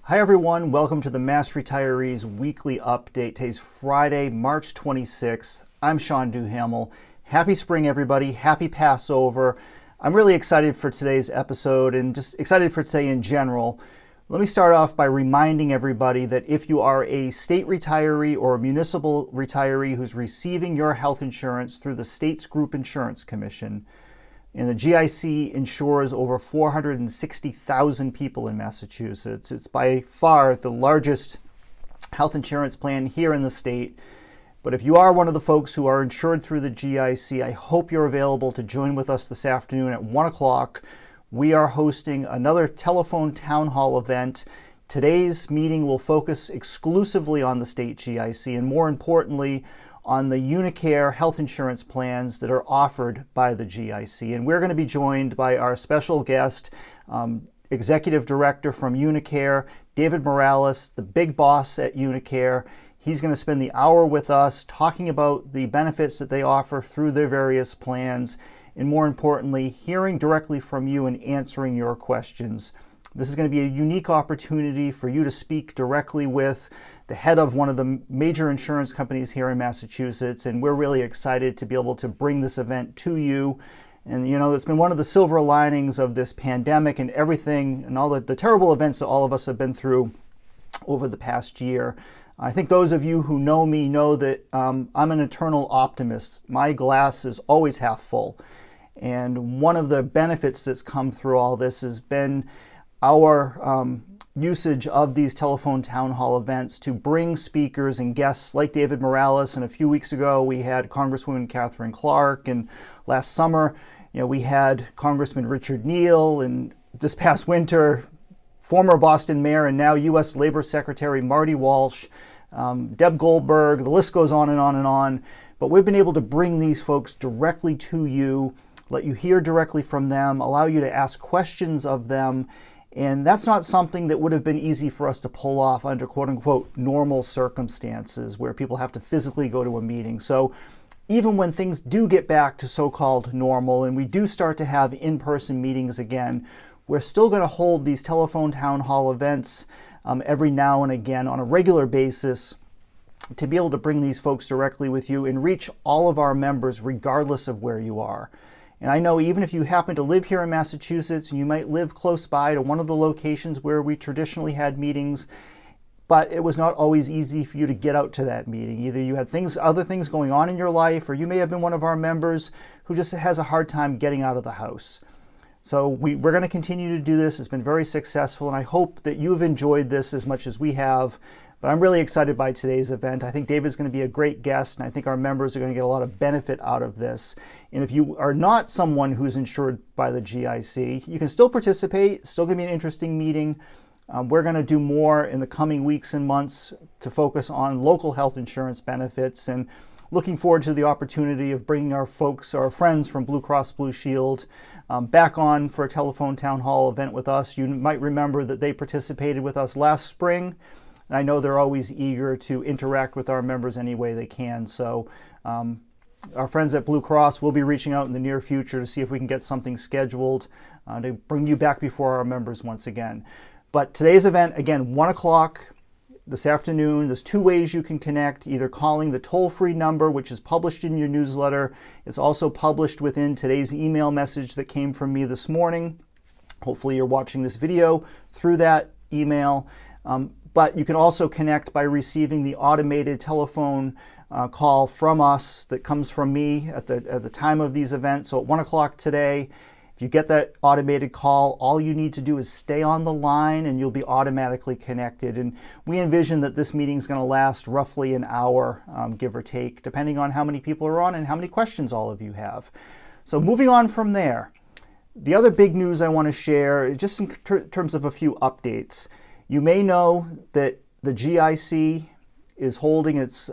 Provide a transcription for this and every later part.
Hi everyone, welcome to the Mass Retirees Weekly Update. Today's Friday, March 26th. I'm Sean Duhamel. Happy spring everybody, happy Passover. I'm really excited for today's episode and just excited for today in general. Let me start off by reminding everybody that if you are a state retiree or a municipal retiree who's receiving your health insurance through the state's Group Insurance Commission, and the GIC insures over 460,000 people in Massachusetts. It's by far the largest health insurance plan here in the state. But if you are one of the folks who are insured through the GIC, I hope you're available to join with us this afternoon at 1 o'clock. We are hosting another telephone town hall event. Today's meeting will focus exclusively on the state GIC and, more importantly, on the UniCare health insurance plans that are offered by the GIC. And we're going to be joined by our special guest, Executive Director from UniCare, David Morales, the big boss at UniCare. He's going to spend the hour with us talking about the benefits that they offer through their various plans, and more importantly, hearing directly from you and answering your questions. This is going to be a unique opportunity for you to speak directly with the head of one of the major insurance companies here in Massachusetts, and we're really excited to be able to bring this event to you. And you know, it's been one of the silver linings of this pandemic and everything and all the terrible events that all of us have been through over the past year. I think those of you who know me know that I'm an eternal optimist. My glass is always half full. And one of the benefits that's come through all this has been our usage of these telephone town hall events to bring speakers and guests like David Morales. And a few weeks ago, we had Congresswoman Catherine Clark. And last summer, we had Congressman Richard Neal. And this past winter, former Boston Mayor and now U.S. Labor Secretary Marty Walsh, Deb Goldberg, the list goes on and on and on. But we've been able to bring these folks directly to you, let you hear directly from them, allow you to ask questions of them. And that's not something that would have been easy for us to pull off under quote-unquote normal circumstances where people have to physically go to a meeting. So even when things do get back to so-called normal and we do start to have in-person meetings again, we're still going to hold these telephone town hall events every now and again on a regular basis to be able to bring these folks directly with you and reach all of our members regardless of where you are. And I know even if you happen to live here in Massachusetts, and you might live close by to one of the locations where we traditionally had meetings, but it was not always easy for you to get out to that meeting. Either you had other things going on in your life, or you may have been one of our members who just has a hard time getting out of the house. So we're going to continue to do this. It's been very successful, and I hope that you've enjoyed this as much as we have. But I'm really excited by today's event. I think David's going to be a great guest, and I think our members are going to get a lot of benefit out of this. And if you are not someone who's insured by the GIC, you can still participate. It's still going to be an interesting meeting. We're going to do more in the coming weeks and months to focus on local health insurance benefits, and looking forward to the opportunity of bringing our friends from Blue Cross Blue Shield back on for a telephone town hall event with us. You might remember that they participated with us last spring. And I know they're always eager to interact with our members any way they can. So our friends at Blue Cross will be reaching out in the near future to see if we can get something scheduled to bring you back before our members once again. But today's event, again, 1 o'clock this afternoon. There's two ways you can connect, either calling the toll-free number, which is published in your newsletter. It's also published within today's email message that came from me this morning. Hopefully you're watching this video through that email. But you can also connect by receiving the automated telephone call from us that comes from me at the time of these events. So at 1 o'clock today, if you get that automated call, all you need to do is stay on the line and you'll be automatically connected. And we envision that this meeting is going to last roughly an hour, give or take, depending on how many people are on and how many questions all of you have. So moving on from there, the other big news I want to share is just in terms of a few updates. You may know that the GIC is holding its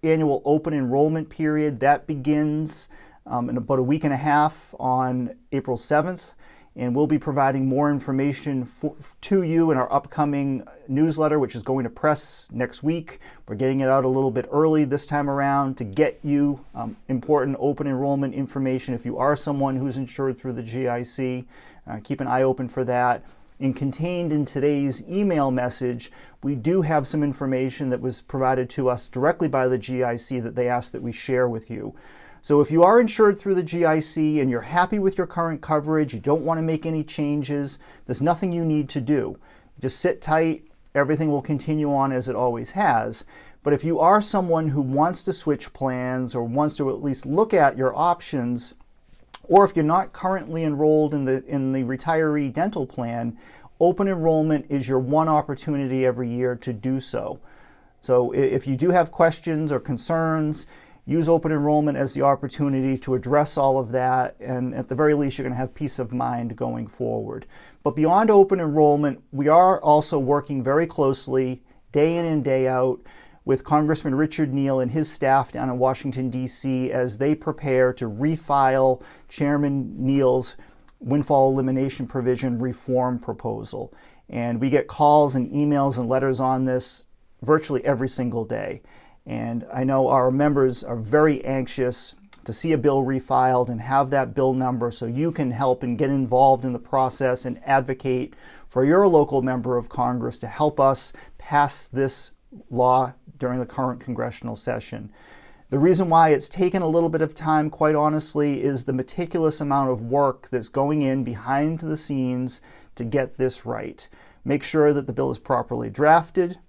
annual open enrollment period. That begins in about a week and a half on April 7th. And we'll be providing more information to you in our upcoming newsletter, which is going to press next week. We're getting it out a little bit early this time around to get you important open enrollment information. If you are someone who's insured through the GIC, keep an eye open for that. And contained in today's email message, we do have some information that was provided to us directly by the GIC that they asked that we share with you. So if you are insured through the GIC and you're happy with your current coverage, you don't want to make any changes, there's nothing you need to do. Just sit tight, everything will continue on as it always has. But if you are someone who wants to switch plans or wants to at least look at your options, or if you're not currently enrolled in the retiree dental plan, open enrollment is your one opportunity every year to do so. So if you do have questions or concerns, use open enrollment as the opportunity to address all of that, and at the very least, you're going to have peace of mind going forward. But beyond open enrollment, we are also working very closely, day in and day out, with Congressman Richard Neal and his staff down in Washington, D.C. as they prepare to refile Chairman Neal's windfall elimination provision reform proposal. And we get calls and emails and letters on this virtually every single day. And I know our members are very anxious to see a bill refiled and have that bill number so you can help and get involved in the process and advocate for your local member of Congress to help us pass this law during the current congressional session. The reason why it's taken a little bit of time, quite honestly, is the meticulous amount of work that's going in behind the scenes to get this right. Make sure that the bill is properly drafted.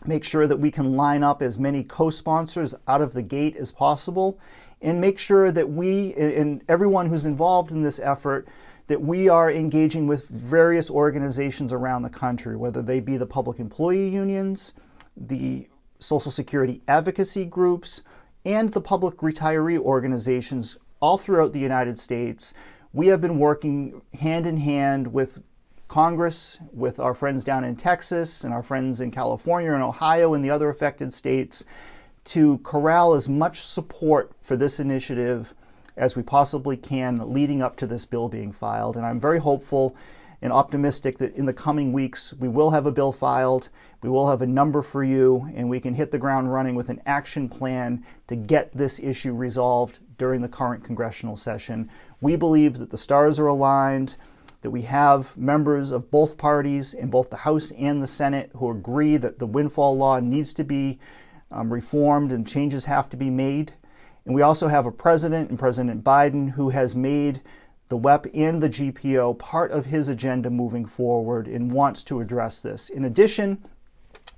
Make sure that we can line up as many co-sponsors out of the gate as possible, and make sure that we and everyone who's involved in this effort, that we are engaging with various organizations around the country, whether they be the public employee unions, the Social Security advocacy groups, and the public retiree organizations all throughout the United States. We have been working hand in hand with Congress, with our friends down in Texas and our friends in California and Ohio and the other affected states to corral as much support for this initiative as we possibly can leading up to this bill being filed. And I'm very hopeful and optimistic that in the coming weeks we will have a bill filed, we will have a number for you, and we can hit the ground running with an action plan to get this issue resolved during the current congressional session. We believe that the stars are aligned, that we have members of both parties in both the House and the Senate who agree that the windfall law needs to be reformed and changes have to be made. And we also have a president and President Biden who has made the WEP and the GPO part of his agenda moving forward and wants to address this. In addition,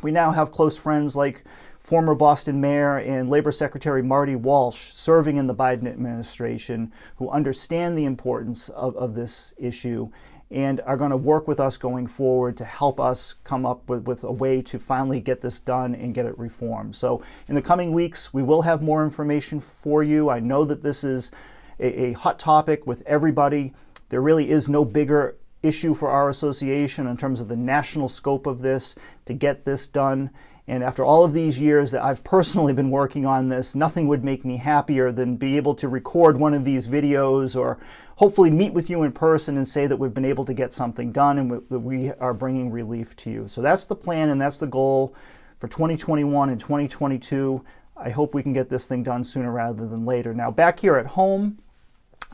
we now have close friends like former Boston Mayor and Labor Secretary Marty Walsh serving in the Biden administration who understand the importance of this issue and are going to work with us going forward to help us come up with a way to finally get this done and get it reformed. So in the coming weeks, we will have more information for you. I know that this is a hot topic with everybody. There really is no bigger issue for our association in terms of the national scope of this to get this done. And after all of these years that I've personally been working on this, nothing would make me happier than be able to record one of these videos or hopefully meet with you in person and say that we've been able to get something done and that we are bringing relief to you. So that's the plan and that's the goal for 2021 and 2022. I hope we can get this thing done sooner rather than later. Now, back here at home,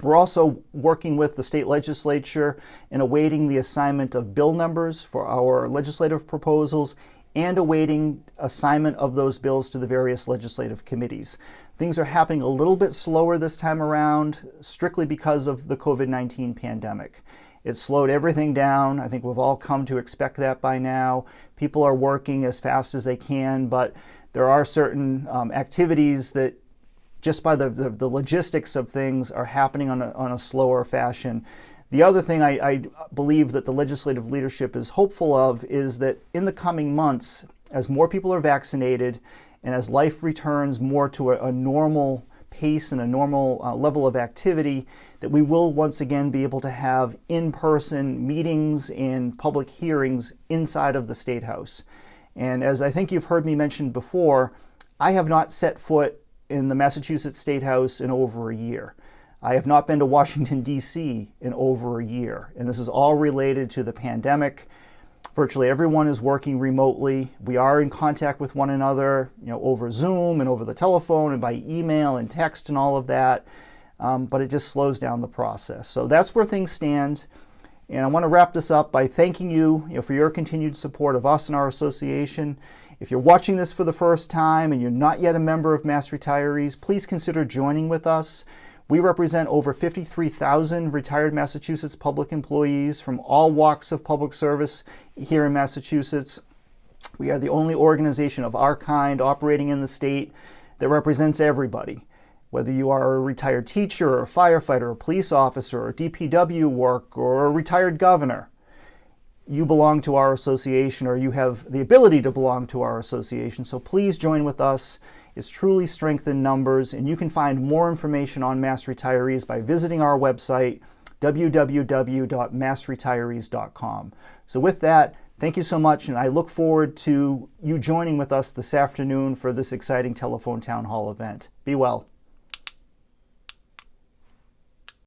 we're also working with the state legislature and awaiting the assignment of bill numbers for our legislative proposals and awaiting assignment of those bills to the various legislative committees. Things are happening a little bit slower this time around, strictly because of the COVID-19 pandemic. It slowed everything down. I think we've all come to expect that by now. People are working as fast as they can, but there are certain activities that just by the logistics of things are happening on a slower fashion. The other thing I believe that the legislative leadership is hopeful of is that in the coming months, as more people are vaccinated and as life returns more to a normal pace and a normal level of activity, that we will once again be able to have in-person meetings and public hearings inside of the State House. And as I think you've heard me mention before, I have not set foot in the Massachusetts State House in over a year. I have not been to Washington, D.C. in over a year, and this is all related to the pandemic. Virtually everyone is working remotely. We are in contact with one another, over Zoom and over the telephone and by email and text and all of that, but it just slows down the process. So that's where things stand. And I want to wrap this up by thanking you, for your continued support of us and our association. If you're watching this for the first time and you're not yet a member of Mass Retirees, please consider joining with us. We represent over 53,000 retired Massachusetts public employees from all walks of public service here in Massachusetts. We are the only organization of our kind operating in the state that represents everybody. Whether you are a retired teacher or a firefighter, or a police officer, or DPW work, or a retired governor, you belong to our association, or you have the ability to belong to our association. So please join with us. It's truly strength in numbers, and you can find more information on Mass Retirees by visiting our website, www.massretirees.com. So with that, thank you so much, and I look forward to you joining with us this afternoon for this exciting telephone town hall event. Be well.